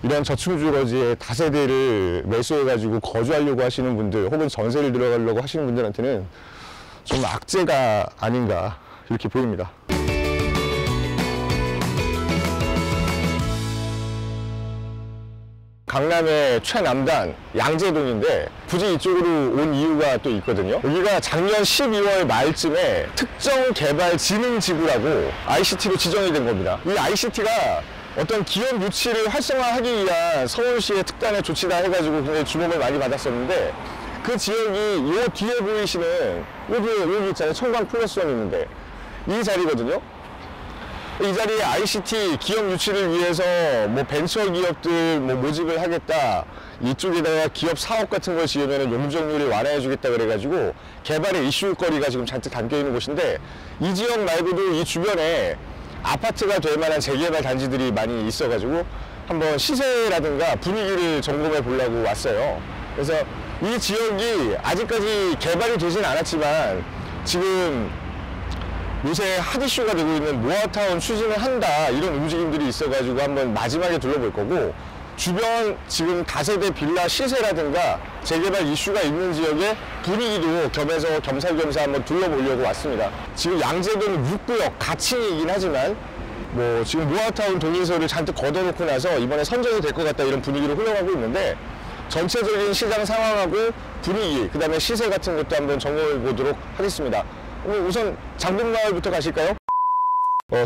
이런 저층주거지에 다세대를 매수해가지고 거주하려고 하시는 분들 혹은 전세를 들어가려고 하시는 분들한테는 좀 악재가 아닌가 이렇게 보입니다. 강남의 최남단 양재동인데 굳이 이쪽으로 온 이유가 또 있거든요. 여기가 작년 12월 말쯤에 특정개발진흥지구라고 ICT로 지정이 된 겁니다. 이 ICT가 어떤 기업 유치를 활성화하기 위한 서울시의 특단의 조치다 해가지고 굉장히 주목을 많이 받았었는데, 그 지역이 요 뒤에 보이시는 여기 있잖아요. 청광 플러스원 있는데 이 자리거든요. 이 자리에 ICT 기업 유치를 위해서 뭐 벤처 기업들 뭐 모집을 하겠다, 이쪽에다가 기업 사업 같은 걸 지으면 용적률을 완화해 주겠다 그래가지고 개발의 이슈거리가 지금 잔뜩 담겨 있는 곳인데, 이 지역 말고도 이 주변에 아파트가 될 만한 재개발 단지들이 많이 있어가지고 한번 시세라든가 분위기를 점검해 보려고 왔어요. 그래서 이 지역이 아직까지 개발이 되진 않았지만 지금 요새 핫 이슈가 되고 있는 모아타운 추진을 한다, 이런 움직임들이 있어가지고 한번 마지막에 둘러볼 거고, 주변 지금 다세대 빌라 시세라든가 재개발 이슈가 있는 지역의 분위기도 겸해서 겸사겸사 한번 둘러보려고 왔습니다. 지금 양재동 6구역 가칭이긴 하지만 뭐 지금 모아타운 동의서를 잔뜩 걷어놓고 나서 이번에 선정이 될 것 같다, 이런 분위기로 흘러가고 있는데, 전체적인 시장 상황하고 분위기, 그 다음에 시세 같은 것도 한번 점검해 보도록 하겠습니다. 우선 장군마을부터 가실까요?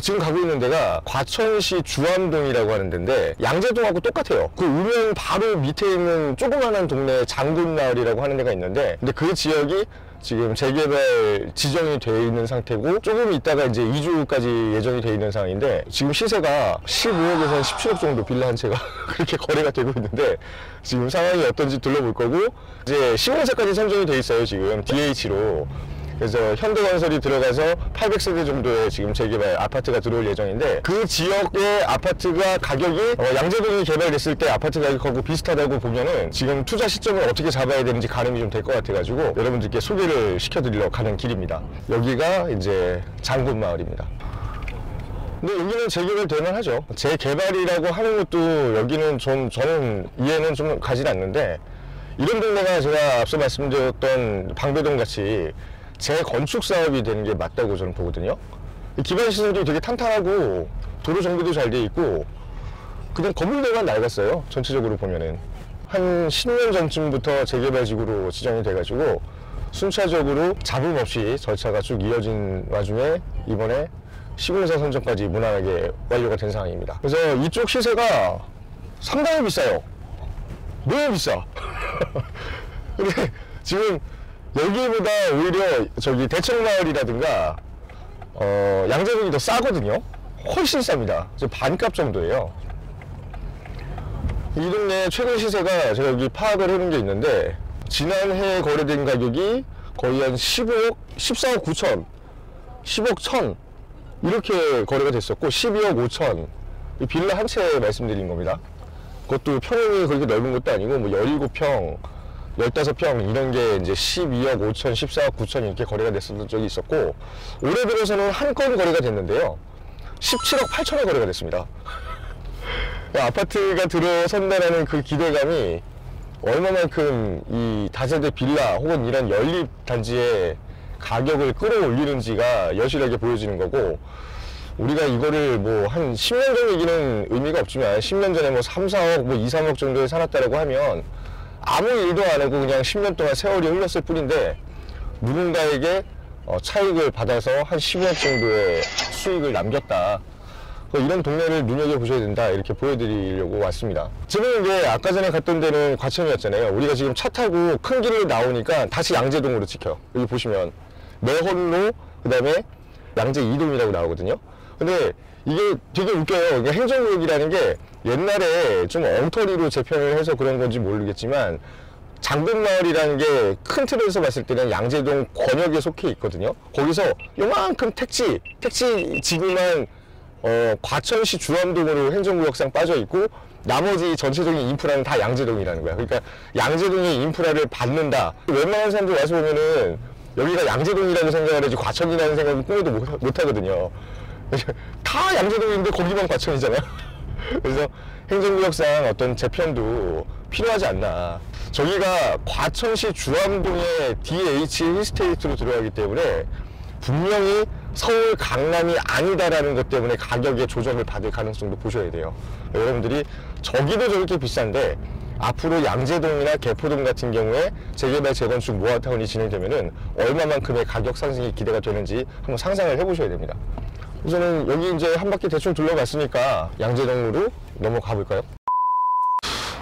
지금 가고 있는 데가 과천시 주암동이라고 하는 데인데 양재동하고 똑같아요. 그 우면 바로 밑에 있는 조그마한 동네 장군마을이라고 하는 데가 있는데, 근데 그 지역이 지금 재개발 지정이 되어 있는 상태고 조금 있다가 이제 이주까지 예정이 되어 있는 상황인데, 지금 시세가 15억에서 17억 정도 빌라 한 채가 그렇게 거래가 되고 있는데, 지금 상황이 어떤지 둘러볼 거고, 이제 시공사까지 선정이 되어 있어요. 지금 DH로. 그래서 현대건설이 들어가서 800세대 정도의 지금 재개발 아파트가 들어올 예정인데, 그 지역의 아파트가 가격이 양재동이 개발됐을 때 아파트 가격하고 비슷하다고 보면은 지금 투자 시점을 어떻게 잡아야 되는지 가늠이 좀 될 것 같아가지고 여러분들께 소개를 시켜드리러 가는 길입니다. 여기가 이제 장군마을입니다. 근데 여기는 재개발 될만 하죠. 재개발이라고 하는 것도 여기는 좀 저는 이해는 좀 가지 않는데, 이런 동네가 제가 앞서 말씀드렸던 방배동 같이 재건축 사업이 되는 게 맞다고 저는 보거든요. 기반 시설이 되게 탄탄하고 도로 정비도 잘 돼 있고 그냥 건물들만 낡았어요. 전체적으로 보면은 한 10년 전쯤부터 재개발지구로 지정이 돼가지고 순차적으로 잡음 없이 절차가 쭉 이어진 와중에 이번에 시공사 선정까지 무난하게 완료가 된 상황입니다. 그래서 이쪽 시세가 상당히 비싸요. 너무 비싸. 근데 지금 여기보다 오히려 저기 대청마을이라든가 양재동이 더 싸거든요. 훨씬 쌉니다. 반값 정도예요. 이 동네 최근 시세가 제가 여기 파악을 해놓은 게 있는데, 지난해 거래된 가격이 거의 한 15억, 14억 9천, 10억 1천 이렇게 거래가 됐었고, 12억 5천 이 빌라 한 채 말씀드린 겁니다. 그것도 평형이 그렇게 넓은 것도 아니고 뭐 17평 15평 이런 게 이제 12억 5천, 14억 9천 이렇게 거래가 됐었던 적이 있었고, 올해 들어서는 한 건 거래가 됐는데요. 17억 8천에 거래가 됐습니다. 아파트가 들어선다라는 그 기대감이 얼마만큼 이 다세대 빌라 혹은 이런 연립 단지의 가격을 끌어올리는지가 여실하게 보여지는 거고, 우리가 이거를 뭐 한 10년 전 얘기는 의미가 없지만 10년 전에 뭐 3, 4억, 뭐 2, 3억 정도에 살았다라고 하면 아무 일도 안 하고 그냥 10년 동안 세월이 흘렀을 뿐인데, 누군가에게 차익을 받아서 한 10억 정도의 수익을 남겼다. 이런 동네를 눈여겨보셔야 된다, 이렇게 보여드리려고 왔습니다. 지금 이제 아까 전에 갔던 데는 과천이었잖아요. 우리가 지금 차 타고 큰 길을 나오니까 다시 양재동으로 찍혀. 여기 보시면 내헌로, 그 다음에 양재 2동이라고 나오거든요. 근데 이게 되게 웃겨요. 이게 행정구역이라는 게 옛날에 좀 엉터리로 재편을 해서 그런 건지 모르겠지만, 장군마을이라는 게 큰 틀에서 봤을 때는 양재동 권역에 속해 있거든요. 거기서 요만큼 택지 지구만 과천시 주암동으로 행정구역상 빠져 있고, 나머지 전체적인 인프라는 다 양재동이라는 거야. 그러니까 양재동의 인프라를 받는다. 웬만한 사람들 와서 보면은 여기가 양재동이라고 생각을 하지 과천이라는 생각은 꿈에도 못 하거든요. 다 양재동인데 거기만 과천이잖아요. 그래서 행정구역상 어떤 재편도 필요하지 않나. 저기가 과천시 주암동의 DH 힐스테이트로 들어가기 때문에 분명히 서울 강남이 아니다라는 것 때문에 가격의 조정을 받을 가능성도 보셔야 돼요. 여러분들이 저기도 저렇게 비싼데 앞으로 양재동이나 개포동 같은 경우에 재개발 재건축 모아타운이 진행되면은 얼마만큼의 가격 상승이 기대가 되는지 한번 상상을 해보셔야 됩니다. 우선은 여기 이제 한 바퀴 대충 둘러봤으니까 양재동으로 넘어가 볼까요?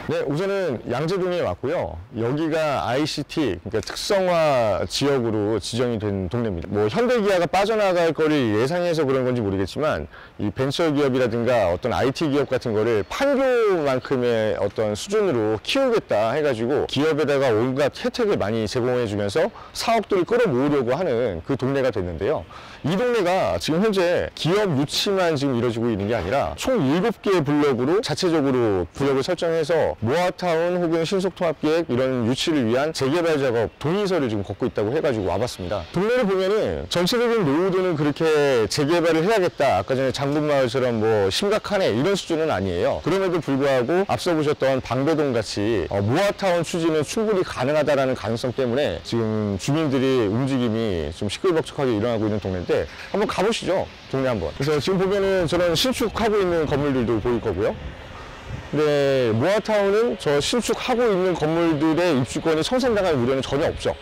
네, 우선은 양재동에 왔고요. 여기가 ICT, 그러니까 특성화 지역으로 지정이 된 동네입니다. 뭐 현대기아가 빠져나갈 거를 예상해서 그런 건지 모르겠지만 이 벤처기업이라든가 어떤 IT 기업 같은 거를 판교만큼의 어떤 수준으로 키우겠다 해가지고 기업에다가 온갖 혜택을 많이 제공해 주면서 사업들을 끌어모으려고 하는 그 동네가 됐는데요. 이 동네가 지금 현재 기업 유치만 지금 이루어지고 있는 게 아니라 총 7개의 블록으로 자체적으로 구역을 설정해서 모아타운 혹은 신속통합계획 이런 유치를 위한 재개발 작업 동의서를 지금 걷고 있다고 해가지고 와봤습니다. 동네를 보면은 전체적인 노후도는 그렇게 재개발을 해야겠다, 아까 전에 장군마을처럼 뭐 심각하네 이런 수준은 아니에요. 그럼에도 불구하고 앞서 보셨던 방배동 같이 모아타운 추진은 충분히 가능하다라는 가능성 때문에 지금 주민들이 움직임이 좀 시끌벅적하게 일어나고 있는 동네인데 한번 가보시죠, 동네 한번. 그래서 지금 보면은 저런 신축하고 있는 건물들도 보일 거고요. 네, 모아타운은 저 신축하고 있는 건물들의 입주권이 청산당할 우려는 전혀 없죠.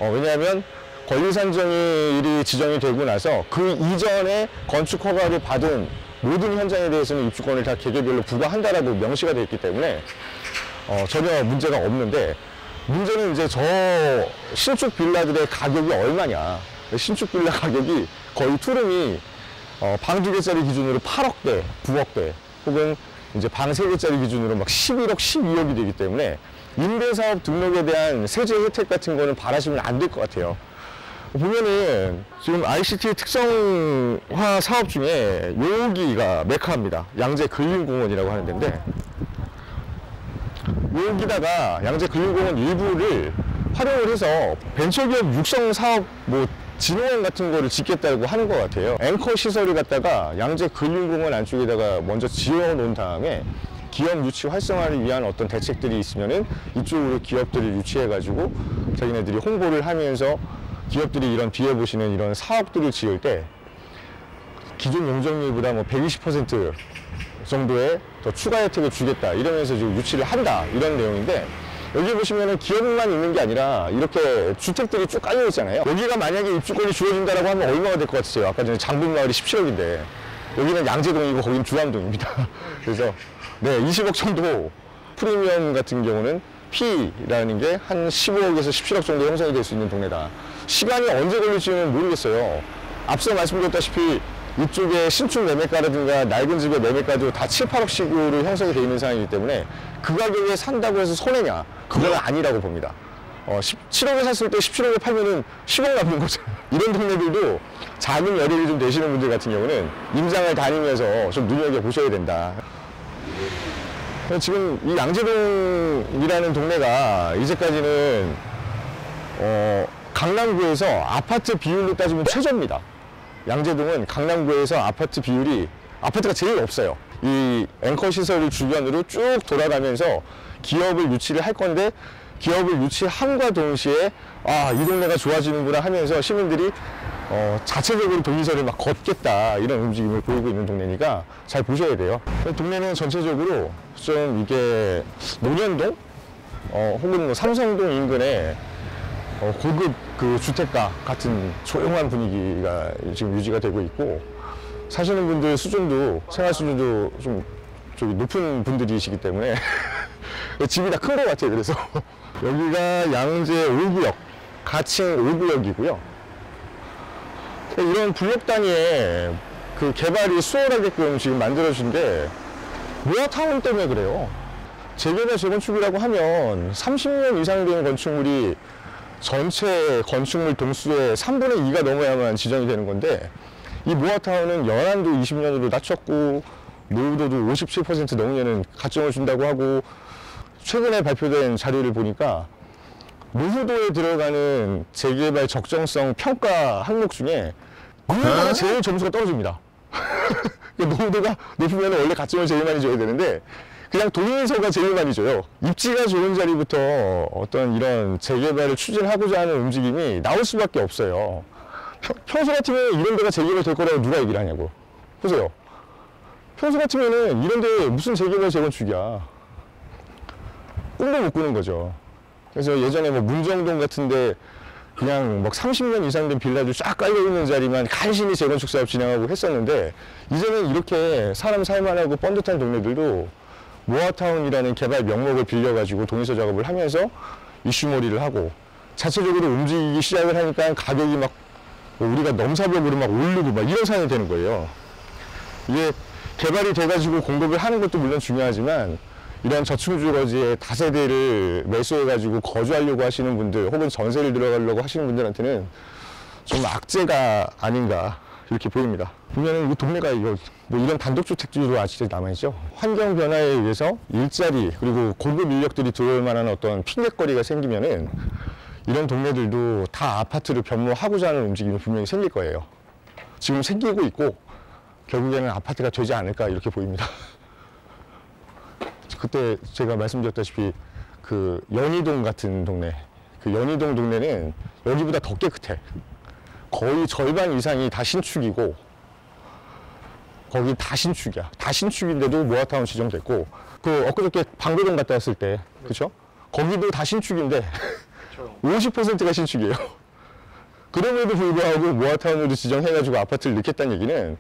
왜냐하면 권리산정일이 지정이 되고 나서 그 이전에 건축 허가를 받은 모든 현장에 대해서는 입주권을 다 개개별로 부과한다라고 명시가 되어 있기 때문에 전혀 문제가 없는데, 문제는 이제 저 신축 빌라들의 가격이 얼마냐. 신축 빌라 가격이 거의 투룸이 방 2개짜리 기준으로 8억대, 9억대 혹은 이제 방 3개짜리 기준으로 막 11억, 12억이 되기 때문에 임대사업 등록에 대한 세제 혜택 같은 거는 바라시면 안 될 것 같아요. 보면은 지금 ICT 특성화 사업 중에 여기가 메카입니다. 양재 근린공원이라고 하는 데인데, 여기다가 양재 근린공원 일부를 활용을 해서 벤처기업 육성 사업 뭐 진흥원 같은 거를 짓겠다고 하는 것 같아요. 앵커 시설을 갖다가 양재 근린공원 안쪽에다가 먼저 지어 놓은 다음에 기업 유치 활성화를 위한 어떤 대책들이 있으면은 이쪽으로 기업들을 유치해 가지고 자기네들이 홍보를 하면서 기업들이 이런 뒤에 보시는 이런 사업들을 지을 때 기존 용적률보다 뭐 120% 정도의 더 추가 혜택을 주겠다 이러면서 지금 유치를 한다 이런 내용인데, 여기 보시면은 기업만 있는 게 아니라 이렇게 주택들이 쭉 깔려 있잖아요. 여기가 만약에 입주권이 주어진다라고 하면 얼마가 될 것 같으세요? 아까 전에 장군마을이 17억인데 여기는 양재동이고 거기는 주암동입니다. 그래서 네, 20억 정도 프리미엄 같은 경우는 P라는 게 한 15억에서 17억 정도 형성이 될 수 있는 동네다. 시간이 언제 걸릴지는 모르겠어요. 앞서 말씀드렸다시피 이쪽에 신축 매매가라든가 낡은 집의 매매가도 다 7, 8억씩으로 형성이 되어 있는 상황이기 때문에 그 가격에 산다고 해서 손해냐? 그건 아니라고 봅니다. 7억에 샀을 때 17억에 팔면은 10억 남는 거죠. 이런 동네들도 자금 여력이 좀 되시는 분들 같은 경우는 임장을 다니면서 좀 눈여겨보셔야 된다. 지금 이 양재동이라는 동네가 이제까지는 강남구에서 아파트 비율로 따지면 최저입니다. 양재동은 강남구에서 아파트 비율이, 아파트가 제일 없어요. 이 앵커 시설을 주변으로 쭉 돌아가면서 기업을 유치를 할 건데, 기업을 유치함과 동시에 이 동네가 좋아지는구나 하면서 시민들이 자체적으로 동의서를 막 걷겠다 이런 움직임을 보이고 있는 동네니까 잘 보셔야 돼요. 동네는 전체적으로 좀 이게 논현동 혹은 뭐 삼성동 인근에 고급 그 주택가 같은 조용한 분위기가 지금 유지가 되고 있고, 사시는 분들 수준도, 생활 수준도 좀 저기 높은 분들이시기 때문에 집이 다 큰 것 같아요. 그래서 여기가 양재 5구역, 가칭 5구역이고요. 이런 블록 단위의 그 개발이 수월하게끔 지금 만들어진 게 모아타운 때문에 그래요. 재개발 재건축이라고 하면 30년 이상 된 건축물이 전체 건축물 동수의 3분의 2가 넘어야만 지정이 되는 건데, 이 모아타운은 연한도 20년으로 낮췄고 노후도도 57% 넘으면 가점을 준다고 하고, 최근에 발표된 자료를 보니까 노후도에 들어가는 재개발 적정성 평가 항목 중에 노후도가 제일 점수가 떨어집니다. 노후도가 높으면 원래 가점을 제일 많이 줘야 되는데 그냥 동의서가 제일 많이 줘요. 입지가 좋은 자리부터 어떤 이런 재개발을 추진하고자 하는 움직임이 나올 수밖에 없어요. 평소 같으면 이런 데가 재개발 될 거라고 누가 얘기를 하냐고. 보세요. 평소 같으면은 이런 데 무슨 재개발 재건축이야. 꿈도 못 꾸는 거죠. 그래서 예전에 뭐 문정동 같은데 그냥 막 30년 이상 된 빌라들 쫙 깔려있는 자리만 간신히 재건축 사업 진행하고 했었는데 이제는 이렇게 사람 살만하고 번듯한 동네들도 모아타운이라는 개발 명목을 빌려가지고 동의서 작업을 하면서 이슈몰이를 하고 자체적으로 움직이기 시작을 하니까 가격이 막 우리가 넘사벽으로 막 오르고 막 이런 상황이 되는 거예요. 이게 개발이 돼가지고 공급을 하는 것도 물론 중요하지만 이런 저층주거지의 다세대를 매수해가지고 거주하려고 하시는 분들 혹은 전세를 들어가려고 하시는 분들한테는 좀 악재가 아닌가 이렇게 보입니다. 보면은 이 동네가 이거 뭐 이런 단독주택지로 아직도 남아있죠. 환경 변화에 의해서 일자리 그리고 고급 인력들이 들어올 만한 어떤 핑계거리가 생기면은 이런 동네들도 다 아파트를 변모하고자 하는 움직임이 분명히 생길 거예요. 지금 생기고 있고 결국에는 아파트가 되지 않을까 이렇게 보입니다. 그때 제가 말씀드렸다시피 그 연희동 같은 동네, 그 연희동 동네는 여기보다 더 깨끗해. 거의 절반 이상이 다 신축이고 거기 다 신축이야. 다 신축인데도 모아타운 지정됐고 그 엊그저께 방배동 갔다 왔을 때 그쵸? 거기도 다 신축인데 50%가 신축이에요. 그럼에도 불구하고 모아타운으로 지정해가지고 아파트를 넣겠다는 얘기는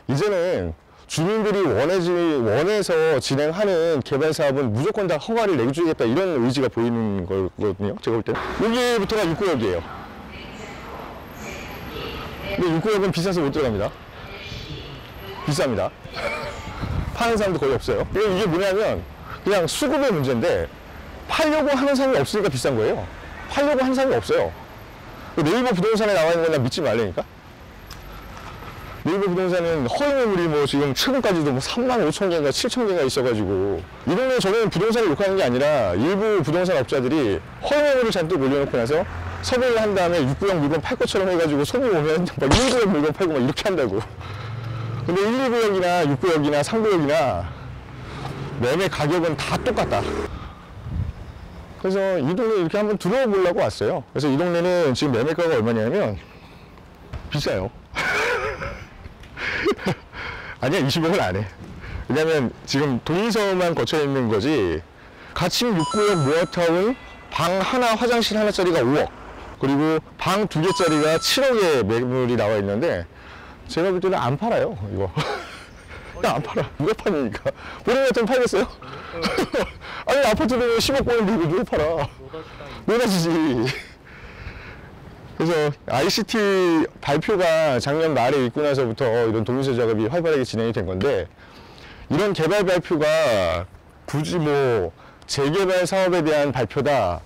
이제는 주민들이 원해서 진행하는 개발 사업은 무조건 다 허가를 내주겠다 이런 의지가 보이는 거거든요. 제가 볼 때는 여기부터가 6구역이에요. 근데 6구역은 비싸서 못 들어갑니다. 비쌉니다. 파는 사람도 거의 없어요. 이게 뭐냐면 그냥 수급의 문제인데 팔려고 하는 사람이 없으니까 비싼 거예요. 팔려고 하는 사람이 없어요. 네이버 부동산에 나와 있는 건 나 믿지 말라니까. 네이버 부동산은 허위 매물이 뭐 지금 최근까지도 뭐 3만 5천 개인가 7천 개가 있어가지고 이 동네 저는 부동산을 욕하는 게 아니라 일부 부동산 업자들이 허위 매물을 잔뜩 올려놓고 나서 섭외를 한 다음에 6구역 물건 팔 것처럼 해가지고 손님 오면 막 1구역 물건 팔고 막 이렇게 한다고. 근데 1, 2구역이나 6구역이나 3구역이나 매매 가격은 다 똑같다. 그래서 이 동네 이렇게 한번 들어와 보려고 왔어요. 그래서 이 동네는 지금 매매가가 얼마냐면 비싸요. 아니야 20억은 안 해. 왜냐면 지금 동의서만 거쳐 있는 거지 가칭 6구역 모아타운 방 하나 화장실 하나짜리가 5억 그리고 방 2개짜리가 7억에 매물이 나와 있는데 제가 볼 때는 안 팔아요 이거. 안 팔아. 누가 파니까 본인 같으면 팔겠어요? 아니 아파트는 10억 보는데 이거 누가 팔아. 노다지지. 그래서 ICT 발표가 작년 말에 있고 나서부터 이런 동의서 작업이 활발하게 진행이 된 건데 이런 개발 발표가 굳이 뭐 재개발 사업에 대한 발표다,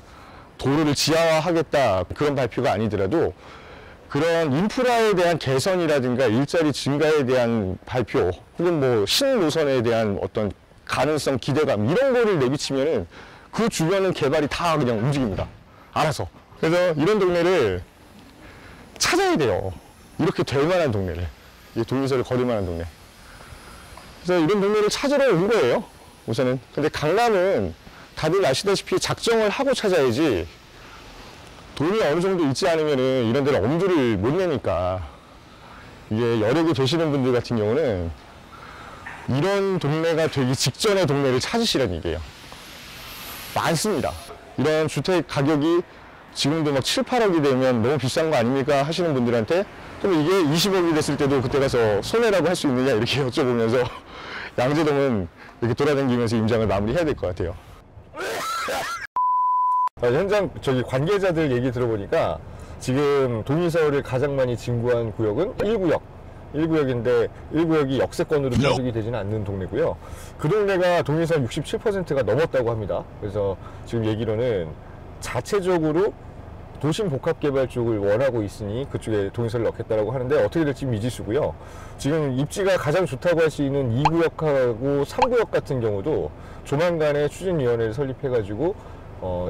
도로를 지하화하겠다 그런 발표가 아니더라도 그런 인프라에 대한 개선이라든가 일자리 증가에 대한 발표 혹은 뭐 신노선에 대한 어떤 가능성, 기대감 이런 거를 내비치면은 그 주변은 개발이 다 그냥 움직입니다. 알아서. 그래서 이런 동네를 찾아야 돼요. 이렇게 될 만한 동네를. 이 동의서를 거둘 만한 동네. 그래서 이런 동네를 찾으러 온 거예요. 우선은. 근데 강남은 다들 아시다시피 작정을 하고 찾아야지 돈이 어느 정도 있지 않으면은 이런 데는 엄두를 못 내니까 이게 여력이 되시는 분들 같은 경우는 이런 동네가 되기 직전의 동네를 찾으시라는 얘기예요. 많습니다. 이런 주택 가격이 지금도 막 7, 8억이 되면 너무 비싼 거 아닙니까? 하시는 분들한테 그럼 이게 20억이 됐을 때도 그때 가서 손해라고 할 수 있느냐 이렇게 여쭤보면서 양재동은 이렇게 돌아다니면서 임장을 마무리해야 될 것 같아요. 현장 관계자들 얘기 들어보니까 지금 동의서를 가장 많이 진구한 구역은 1구역인데 1구역이 역세권으로 편성이 되지는 않는 동네고요. 그 동네가 동의서 67%가 넘었다고 합니다. 그래서 지금 얘기로는 자체적으로 도심 복합개발 쪽을 원하고 있으니 그쪽에 동의서를 넣겠다라고 하는데 어떻게 될지 미지수고요. 지금 입지가 가장 좋다고 할 수 있는 2구역하고 3구역 같은 경우도 조만간에 추진위원회를 설립해가지고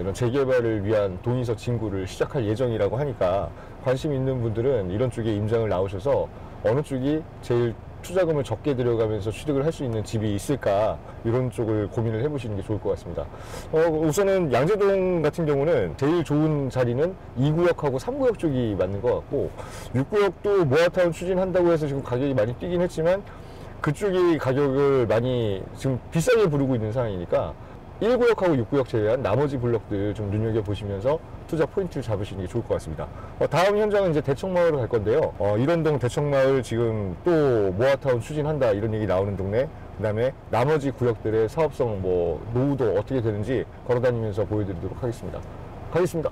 이런 재개발을 위한 동의서 진구를 시작할 예정이라고 하니까 관심 있는 분들은 이런 쪽에 임장을 나오셔서 어느 쪽이 제일 투자금을 적게 들여가면서 취득을 할 수 있는 집이 있을까, 이런 쪽을 고민을 해보시는 게 좋을 것 같습니다. 우선은 양재동 같은 경우는 제일 좋은 자리는 2구역하고 3구역 쪽이 맞는 것 같고, 6구역도 모아타운 추진한다고 해서 지금 가격이 많이 뛰긴 했지만 그쪽이 가격을 많이 지금 비싸게 부르고 있는 상황이니까 1구역하고 6구역 제외한 나머지 블럭들 좀 눈여겨보시면서 투자 포인트를 잡으시는 게 좋을 것 같습니다. 다음 현장은 이제 대청마을로 갈 건데요. 일원동 대청마을 지금 또 모아타운 추진한다, 이런 얘기 나오는 동네, 그 다음에 나머지 구역들의 사업성, 뭐 노후도 어떻게 되는지 걸어다니면서 보여드리도록 하겠습니다. 가겠습니다.